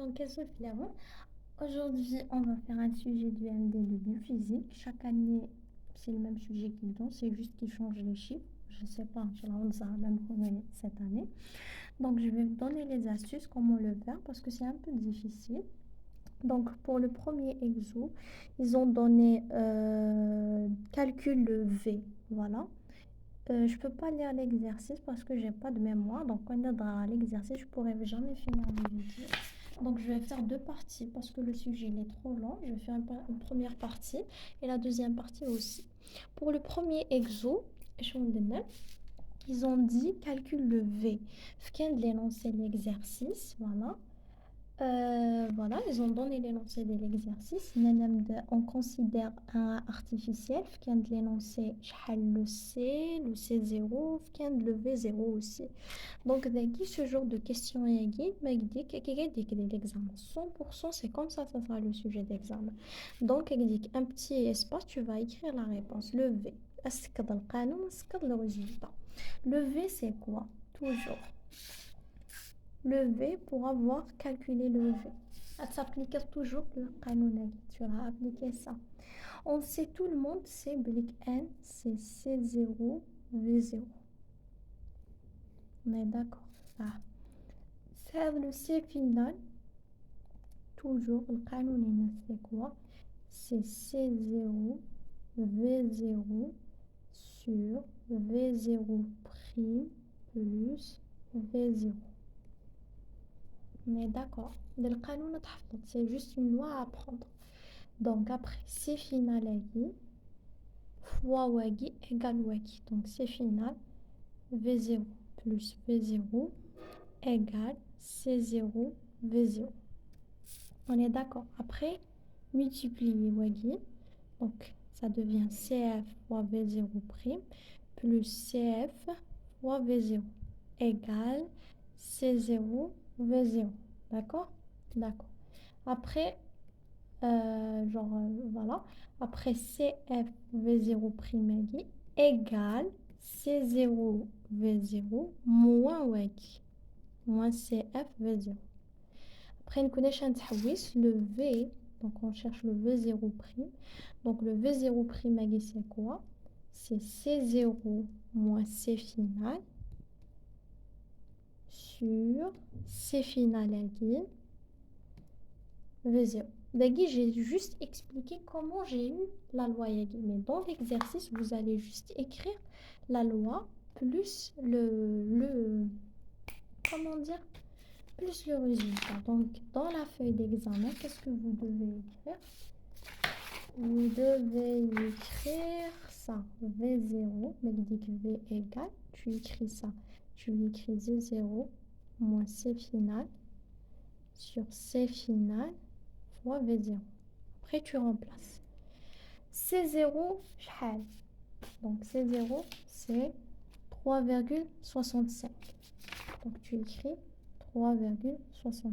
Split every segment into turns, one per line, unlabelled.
Donc, qu'est-ce que aujourd'hui, on va faire un sujet du MD de biophysique. Chaque année, c'est le même sujet qu'ils donnent, c'est juste qu'ils changent les chiffres. Je ne sais pas, Inch'Allah, on sera même connu cette année. Donc, je vais vous donner les astuces, comment le faire, parce que c'est un peu difficile. Donc, pour le premier exo, ils ont donné calcul le V. Voilà. Je peux pas lire l'exercice parce que j'ai pas de mémoire. Donc, quand on est dans l'exercice, je pourrais jamais finir le vidéo. Donc, je vais faire deux parties parce que le sujet il est trop long. Je vais faire une première partie et la deuxième partie aussi. Pour le premier exo, ils ont dit calcule le V. Fken de l'énoncé l'exercice, voilà. Voilà, ils ont donné l'énoncé de l'exercice. On considère un artificiel. Fkan de l'énoncé, le C, le C0, fkan de le V0 aussi. Donc, ce genre de question, l'examen. 100%, c'est comme ça sera le sujet d'examen. Donc, un petit espace, tu vas écrire la réponse. Le V. Le résultat. Le V, c'est quoi? Toujours. Le V, pour avoir calculé le V. Ça s'applique toujours le canon. Tu vas appliquer ça. On sait, tout le monde sait que N, c'est C0, V0. On est d'accord. Ah. C'est le C final. Toujours, le canon, c'est quoi? C'est C0, V0 sur V0 prime plus V0. On est d'accord. C'est juste une loi à apprendre. Donc après, C final fois wagi égale wagi. Donc C final, V0 plus V0 égale C0 V0. On est d'accord. Après, multiplier wagi. Donc ça devient CF fois V0 prime plus CF fois V0 égale C0 V0. D'accord? D'accord. Après, voilà. Après CF V0 prime égale C0 V0 moins waki. Moins CF V0. Après, nous connaissons le V. Donc, on cherche le V0 prime. Donc, le V0 prime, c'est quoi? C'est C0 moins C final sur C final V0. D'agui, j'ai juste expliqué comment j'ai eu la loi Yagi. Mais dans l'exercice, vous allez juste écrire la loi plus comment dire, plus le résultat. Donc, dans la feuille d'examen, qu'est-ce que vous devez écrire? Vous devez écrire ça, V0, mais dit que V égale, tu écris ça. Tu écris Z0 moins C final sur C final fois V0. Après, tu remplaces. C0, donc C0, c'est 3,65. Donc, tu écris 3,65.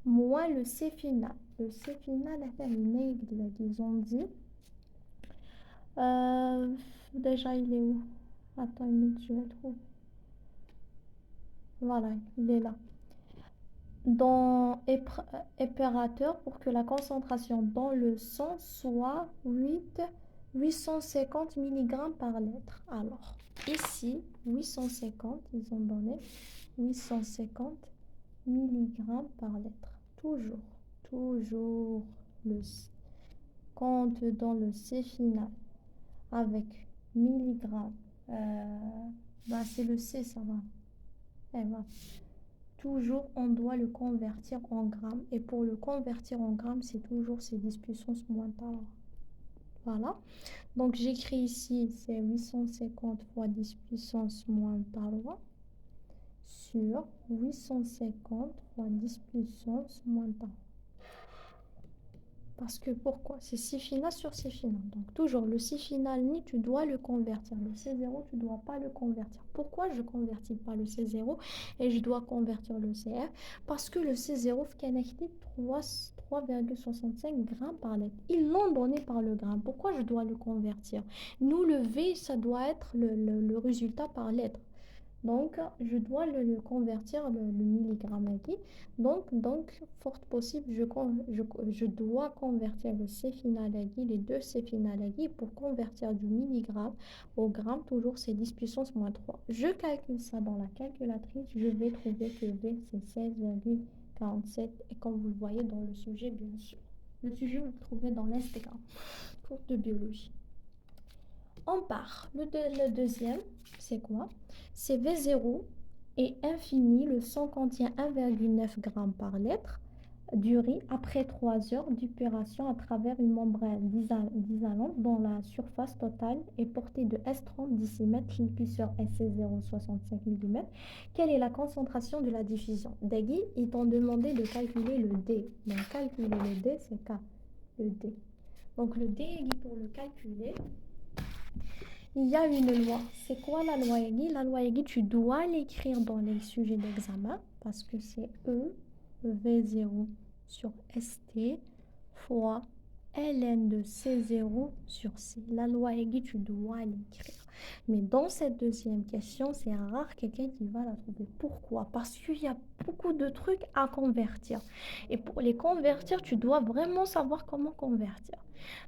Moins le C final. Le C final, ils ont dit. Déjà, il est où? Attends une minute, je le trouve. Voilà, il est là. Dans épérateur, pour que la concentration dans le sang soit 850 mg par litre. Alors, ici, 850, ils ont donné 850 mg par litre. Toujours le compte dans le C final avec milligrammes. C'est le C, ça va. Toujours, on doit le convertir en grammes. Et pour le convertir en grammes, c'est toujours c'est 10 puissance moins talent. Voilà. Donc, j'écris ici, c'est 850 fois 10 puissance moins talent sur 850 fois 10 puissance moins talent. Parce que pourquoi? C'est C final sur C final. Donc toujours le C final, tu dois le convertir. Le C0, tu ne dois pas le convertir. Pourquoi je ne convertis pas le C0 et je dois convertir le CF? Parce que le C0 est connecté 3,65 grammes par litre. Ils l'ont donné par le gramme. Pourquoi je dois le convertir? Nous, le V, ça doit être le résultat par litre. Donc, je dois le convertir, le milligramme ici. Donc, fort possible, je dois convertir le C final ici, les deux C final ici, pour convertir du milligramme au gramme. Toujours, c'est 10 puissance moins 3. Je calcule ça dans la calculatrice. Je vais trouver que V, c'est 16,47. Et comme vous le voyez dans le sujet, bien sûr. Le sujet, vous le trouvez dans l'Instagram, cours de biologie. On part. Le deuxième, c'est quoi? C'est V0 et infini. Le sang contient 1,9 g par litre d'urine après 3 heures d'opération à travers une membrane d'isolante dont la surface totale est portée de S30 décimètres, l'épaisseur est 0,65 mm. Quelle est la concentration de la diffusion? Dagui, ils t'ont demandé de calculer le D. Donc, calculer le D, c'est K, le D. Donc, le D, pour le calculer, il y a une loi. C'est quoi la loi EGI? La loi EGI, tu dois l'écrire dans les sujets d'examen parce que c'est E, V0 sur ST fois ln de C0 sur C. La loi EGI, tu dois l'écrire. Mais dans cette deuxième question, c'est rare quelqu'un qui va la trouver. Pourquoi? Parce qu'il y a beaucoup de trucs à convertir. Et pour les convertir, tu dois vraiment savoir comment convertir.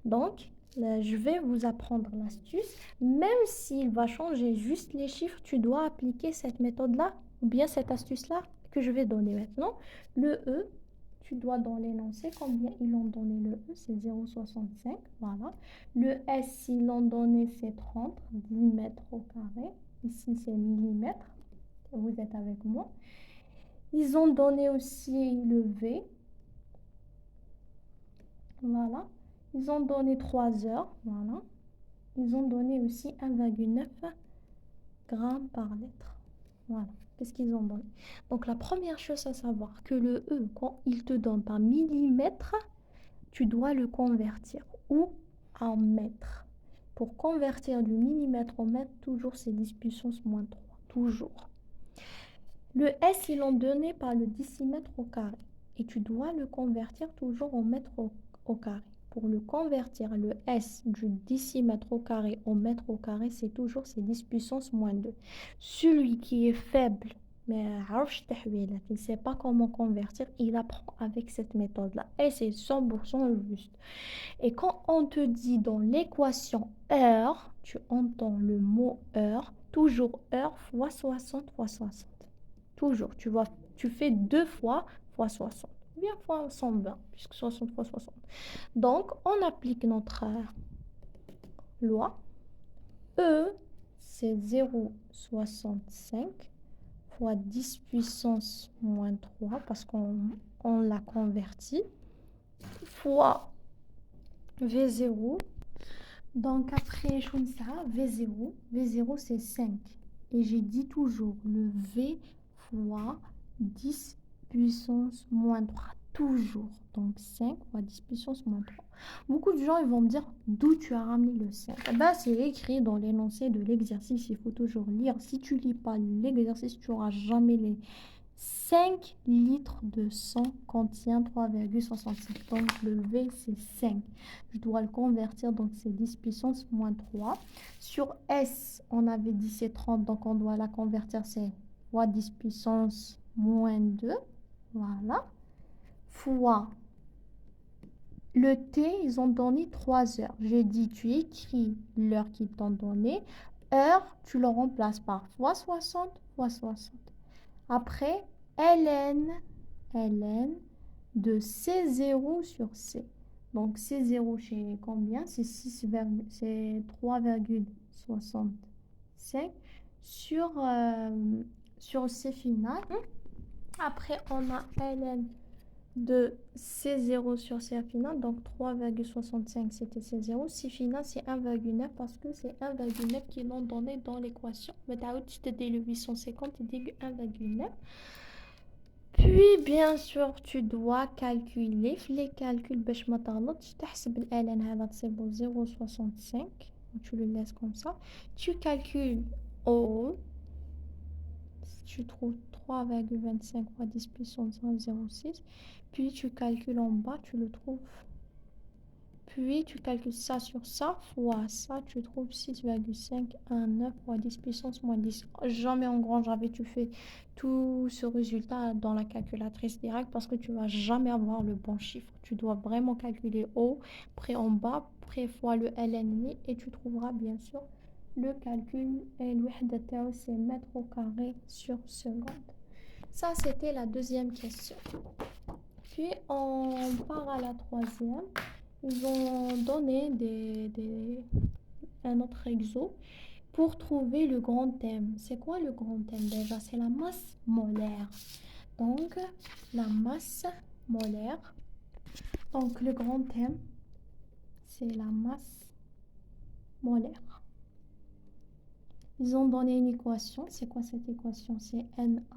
Donc, là, je vais vous apprendre l'astuce. Même s'il va changer juste les chiffres, tu dois appliquer cette méthode-là ou bien cette astuce-là que je vais donner maintenant. Le E, tu dois dans l'énoncé, combien ils l'ont donné le E, c'est 0,65, voilà. Le S, ils l'ont donné, c'est 30, 10 mètres au carré. Ici, c'est millimètres. Vous êtes avec moi. Ils ont donné aussi le V. Voilà. Ils ont donné 3 heures. Voilà. Ils ont donné aussi 1,9 g par litre. Voilà. Qu'est-ce qu'ils ont donné? Donc, la première chose à savoir, que le E, quand il te donne par millimètre, tu dois le convertir ou en mètre. Pour convertir du millimètre au mètre, toujours c'est 10 puissance moins 3. Toujours. Le S, ils l'ont donné par le décimètre au carré. Et tu dois le convertir toujours au mètre au carré. Pour le convertir, le S du décimètre au carré au mètre au carré, c'est toujours 10 puissance moins 2. Celui qui est faible, mais il ne sait pas comment convertir, il apprend avec cette méthode-là. Et c'est 100% juste. Et quand on te dit dans l'équation heure, tu entends le mot heure, toujours heure fois 60 fois 60. Toujours, tu fais 2 fois 60, ou bien fois 120, puisque 60 fois 60. Donc, on applique notre loi. E, c'est 0,65 fois 10 puissance moins 3, parce qu'on l'a converti, fois V0. Donc, après, je fais ça, V0. V0, c'est 5. Et j'ai dit toujours le V fois 10 puissance moins 3. Toujours. Donc, 5 fois 10 puissance moins 3. Beaucoup de gens ils vont me dire d'où tu as ramené le 5. C'est écrit dans l'énoncé de l'exercice. Il faut toujours lire. Si tu ne lis pas l'exercice, tu n'auras jamais les 5 litres de sang contient 3,65. Donc, le V, c'est 5. Je dois le convertir, donc c'est 10 puissance moins 3. Sur S, on avait dit c'est 30, donc on doit la convertir, c'est fois 10 puissance moins 2. Voilà. Fois le T, ils ont donné 3 heures. J'ai dit, tu écris l'heure qu'ils t'ont donnée. Heure, tu le remplaces par fois 60 fois 60. Après, ln de C0 sur C. Donc, C0 chez combien? C'est 3,65 sur C final. Après, on a ln de C0 sur C final. Donc, 3,65, c'était C0. C final, c'est 1,9 parce que c'est 1,9 qu'ils l'ont donné dans l'équation. Mais tu as dit le 850, tu dis 1,9. Puis, bien sûr, tu dois calculer. Les calculs, tu تحسب ln هذا تصيبه 0,65. Tu le laisses comme ça. Tu calcules O. Tu trouves 3,25 fois 10 puissance 0,6. Puis, tu calcules en bas, tu le trouves Puis tu calcules ça sur ça, fois ça, tu trouves 6,519 fois 10 puissance moins 10. Jamais en grand jamais tu fais tout ce résultat dans la calculatrice directe parce que tu vas jamais avoir le bon chiffre. Tu dois vraiment calculer haut, près en bas, près fois le ln et tu trouveras bien sûr le calcul. Et الوحدة تاعو c'est mètre au carré sur seconde. Ça, c'était la deuxième question. Puis, on part à la troisième. Ils ont donné un autre exo pour trouver le grand thème. C'est quoi le grand thème déjà? C'est la masse molaire. Donc, la masse molaire. Donc, le grand thème, c'est la masse molaire. Ils ont donné une équation. C'est quoi cette équation? C'est Na4BR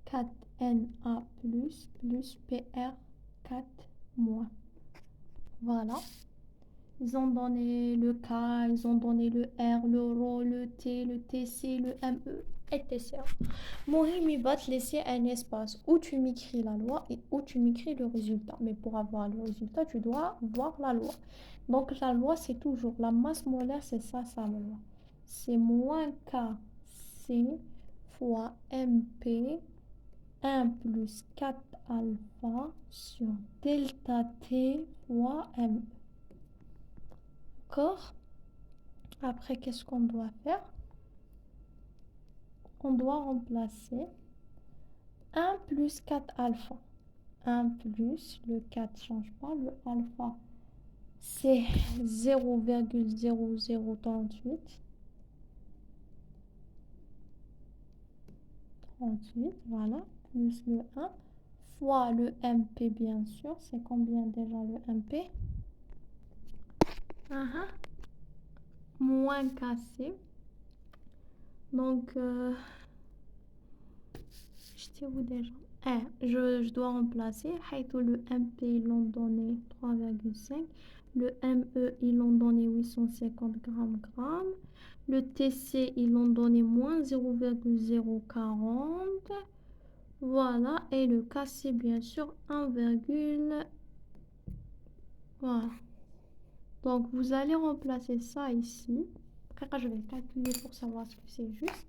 4Na plus PR4 moins. Voilà. Ils ont donné le K, ils ont donné le R, le ρ, le T, le TC, le ME, etc. Mohim, il va te laisser un espace où tu m'écris la loi et où tu m'écris le résultat. Mais pour avoir le résultat, tu dois voir la loi. Donc la loi, c'est toujours la masse molaire, c'est ça, sa loi. C'est moins KC fois MP 1 plus 4 alpha sur delta T fois M. D'accord? Après, qu'est-ce qu'on doit faire? On doit remplacer 1 plus 4 alpha. 1 plus, le 4 ne change pas, le alpha, c'est 0,0038. 38, voilà, plus le 1, fois le MP, bien sûr. C'est combien déjà le MP? Moins KC. Donc, j'étais où déjà? Je dois remplacer. Le MP, ils l'ont donné 3,5. Le ME, ils l'ont donné 850 grammes. Le TC, ils l'ont donné moins 0,040. Voilà. Et le KC, bien sûr, 1, voilà. Donc, vous allez remplacer ça ici. Après, je vais calculer pour savoir ce que c'est juste.